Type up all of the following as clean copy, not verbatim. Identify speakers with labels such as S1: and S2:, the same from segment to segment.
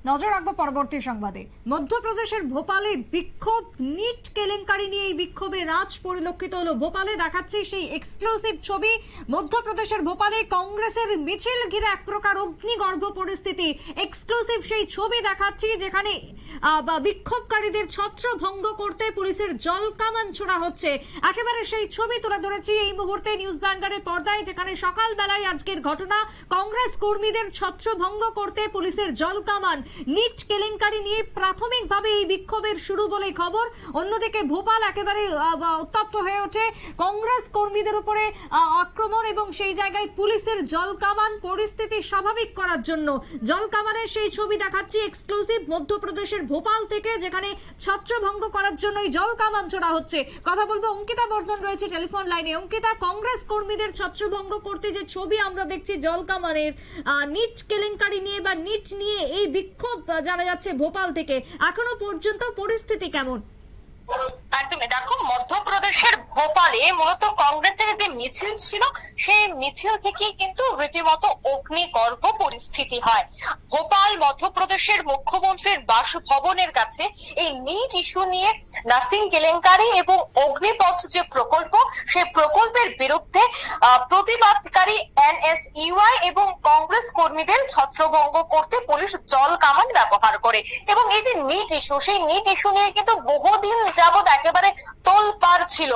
S1: নজর রাখবো পরবর্তী সংবাদে। মধ্যপ্রদেশের ভোপালে বিক্ষোভ, নিট কেলেঙ্কারি নিয়ে এই বিক্ষোভে রাজ পরিলক্ষিত হলো। ভোপালে দেখাচ্ছে সেই এক্সক্লুসিভ ছবি। মধ্যপ্রদেশের ভোপালে কংগ্রেসের মিছিল ঘিরে এক প্রকার অগ্নিগর্ভ পরিস্থিতি। এক্সক্লুসিভ সেই ছবি দেখাচ্ছি, যেখানে বিক্ষোভকারীদের ছত্রভঙ্গ করতে পুলিশের জল কামান ছোড়া হচ্ছে। একেবারে সেই ছবি তুলে ধরেছি এই মুহূর্তে নিউজ ভ্যানগার্ডের পর্দায়, যেখানে সকালবেলায় আজকের ঘটনা। কংগ্রেস কর্মীদের ছত্রভঙ্গ করতে পুলিশের জল কামান। নিট কেলেঙ্কারি নিয়ে প্রাথমিকভাবে এই বিক্ষোভের শুরু বলে খবর। অন্যদিকে ভোপাল একেবারে উত্তপ্ত হয়ে ওঠে। কংগ্রেস কর্মীদের উপরে আক্রমণ এবং সেই জায়গায় পুলিশের জল কামান। পরিস্থিতি স্বাভাবিক করার জন্য জল কামানের সেই ছবি দেখাচ্ছি এক্সক্লুসিভ মধ্যপ্রদেশের ভোপাল থেকে, যেখানে ছত্রভঙ্গ করার জন্য এই জল কামান ছোড়া হচ্ছে। কথা বলবো, অঙ্কিতা বর্ধন রয়েছে টেলিফোন লাইনে। অঙ্কিতা, কংগ্রেস কর্মীদের ছত্রভঙ্গ করতে যে ছবি আমরা দেখছি জল কামানের, নিট কেলেঙ্কারি নিয়ে বা নিট নিয়ে এই বিক্ষোভ জানা যাচ্ছে ভোপাল থেকে, এখনো পর্যন্ত পরিস্থিতি কেমন?
S2: একদমই, দেখো মধ্যপ্রদেশের ভোপালে মূলত কংগ্রেসের যে মিছিল ছিল সেই মিছিল থেকে কিন্তু রীতিমতো অগ্নিগর্ভ পরিস্থিতি হয়। ভোপাল মধ্যপ্রদেশের মুখ্যমন্ত্রীর বাসভবনের কাছে এই নিট ইস্যু নিয়ে নাসিম কেলেঙ্কারি এবং অগ্নিপথ যে প্রকল্প, সেই প্রকল্পের বিরুদ্ধে প্রতিবাদকারী এনএসইউআই এবং কংগ্রেস কর্মীদের ছত্রভঙ্গ করতে পুলিশ জল কামান ব্যবহার করে। এবং এই যে নিট ইস্যু, সেই নিট ইস্যু নিয়ে কিন্তু বহুদিন যাবৎ একেবারে তোলপাড় ছিল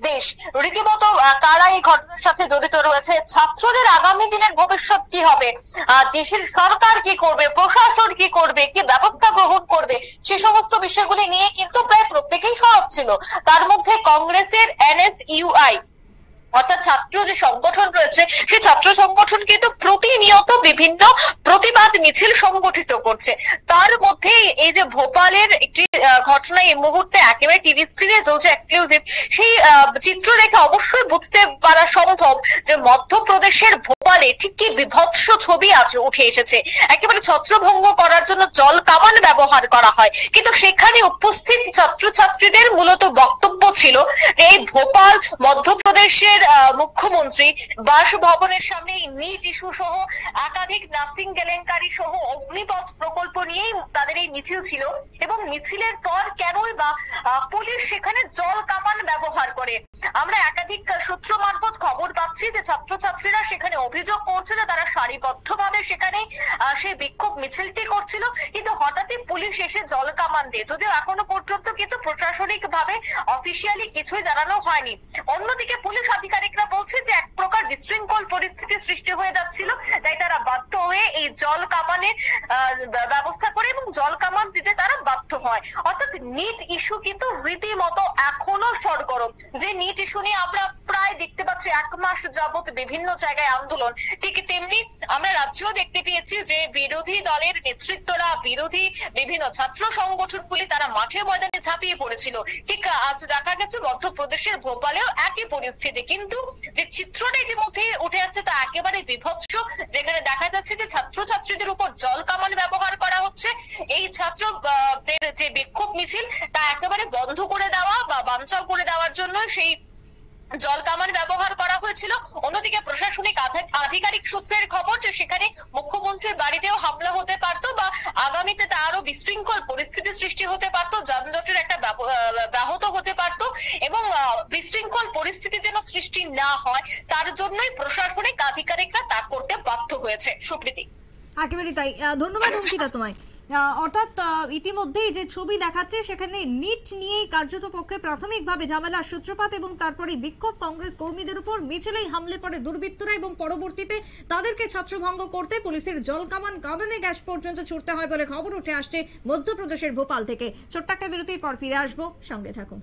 S2: দেশ। রীতিমতো কারা এই ঘটনার সাথে জড়িত রয়েছে, ছাত্রদের আগামী দিনের ভবিষ্যৎ কি হবে, দেশের সরকার কি করবে, প্রশাসন কি করবে, কি ব্যবস্থা গ্রহণ করবে, সে সমস্ত বিষয়গুলি নিয়ে কিন্তু প্রায় প্রত্যেকেই সরব ছিল। তার মধ্যে কংগ্রেসের এনএসইউআই অর্থাৎ ছাত্র যে সংগঠন রয়েছে, সেই ছাত্র সংগঠন কিন্তু প্রতিনিয়ত বিভিন্ন প্রতিবাদ মিছিল সংগঠিত করছে। তার মধ্যে এই যে ভোপালের একটি ঘটনা এই মুহূর্তে একেবারে টিভি স্ক্রিনে চলছে এক্সক্লুসিভ, সেই চিত্র দেখে অবশ্যই বুঝতে পারা সম্ভব যে মধ্যপ্রদেশের ভোপালে ঠিক কি বিভৎস ছবি আছে উঠে এসেছে। একেবারে ছত্রভঙ্গ করার জন্য জল কামান ব্যবহার করা হয়, কিন্তু সেখানে উপস্থিত ছাত্রছাত্রীদের মূলত বক্তব্য ছিল যে এই ভোপাল মধ্যপ্রদেশের মুখ্যমন্ত্রী বাসভবনের সামনে নিট ইস্যু সহ একাধিক নাসিম কেলেঙ্কারি সহ অগ্নিপথ প্রকল্প নিয়েই তাদের এই মিছিল ছিল। এবং মিছিলের পর কেনই বা পুলিশ সেখানে জল কামান ব্যবহার করে। আমরা একাধিক সূত্র মারফত খবর পাচ্ছি যে ছাত্রছাত্রীরা সেখানে অভিযোগ করছে যে তারা সারিবদ্ধভাবে সেখানে সেই বিক্ষোভ মিছিলটি করছিল, কিন্তু হঠাৎই পুলিশ এসে জল কামান দেয়। যদিও এখনো পর্যন্ত কিন্তু প্রশাসনিক ভাবে অফিসিয়ালি কিছুই জানানো হয়নি। অন্যদিকে পুলিশ আধিকারিকরা বলছে যে এক প্রকার বিশৃঙ্খল পরিস্থিতি সৃষ্টি হয়ে যাচ্ছিল, তাই তারা বাধ্য হয়ে এই জল কামানের ব্যবস্থা করে এবং জল কামান দিতে তারা বাধ্য হয়। অর্থাৎ নিট ইস্যু কিন্তু রীতিমতো এখনো সরগরম। যে নিট ইস্যু নিয়ে আমরা প্রায় দেখতে পাচ্ছি 1 মাস যাবত বিভিন্ন জায়গায় আন্দোলন, ঠিক তেমনি আমরা রাজ্যেও দেখতে পেয়েছি যে বিরোধী দলের নেতৃত্বরা, বিরোধী বিভিন্ন ছাত্র সংগঠনগুলি তারা মাঠে ময়দানে ঝাঁপিয়ে পড়েছিল। ঠিক আজ দেখা গেছে মধ্যপ্রদেশের ভোপালেও একই পরিস্থিতি, কিন্তু যে চিত্রটা ইতিমধ্যে উঠে আসছে তা একেবারে বিভৎস, যেখানে দেখা যাচ্ছে যে ছাত্রছাত্রীদের উপর জল কামান ব্যবহার করা হচ্ছে। এই ছাত্রদের যে বিক্ষোভ মিছিল তা একেবারে বন্ধ করে দেওয়া বা বানচাল করে দেওয়ার জন্য সেই জল কামান ব্যবহার করা হয়েছিল। অন্যদিকে প্রশাসনিক আধিকারিক সূত্রের খবর যে সেখানে মুখ্যমন্ত্রীর বাড়িতেও হামলা হতে পারতো বা আগামীতে তা আরো বিশৃঙ্খল পরিস্থিতি সৃষ্টি হতে পারতো, যানজটের একটা ব্যাহত হতে পারতো এবং বিশৃঙ্খল পরিস্থিতি যেন সৃষ্টি না হয় তার জন্যই প্রশাসনিক আধিকারিকরা তা করতে বাধ্য হয়েছে। সুপ্রীতি,
S1: একেবারে তাই। ধন্যবাদ অঙ্কিতা তোমায়। অর্থাৎ ইতিমধ্যেই যে ছবি দেখাচ্ছে সেখানে নিট নিয়েই কার্যত পক্ষে প্রাথমিকভাবে ঝামেলার সূত্রপাত এবং তারপরে বিক্ষোভ কংগ্রেস কর্মীদের উপর। মিছিলেই হামলে পড়ে দুর্বৃত্তরা এবং পরবর্তীতে তাদেরকে ছত্রভঙ্গ করতে পুলিশের জল কামান, কামানে গ্যাস পর্যন্ত ছুটতে হয় বলে খবর উঠে আসছে মধ্যপ্রদেশের ভোপাল থেকে। ছোট্ট একটা বিরতির পর ফিরে আসবো, সঙ্গে থাকুন।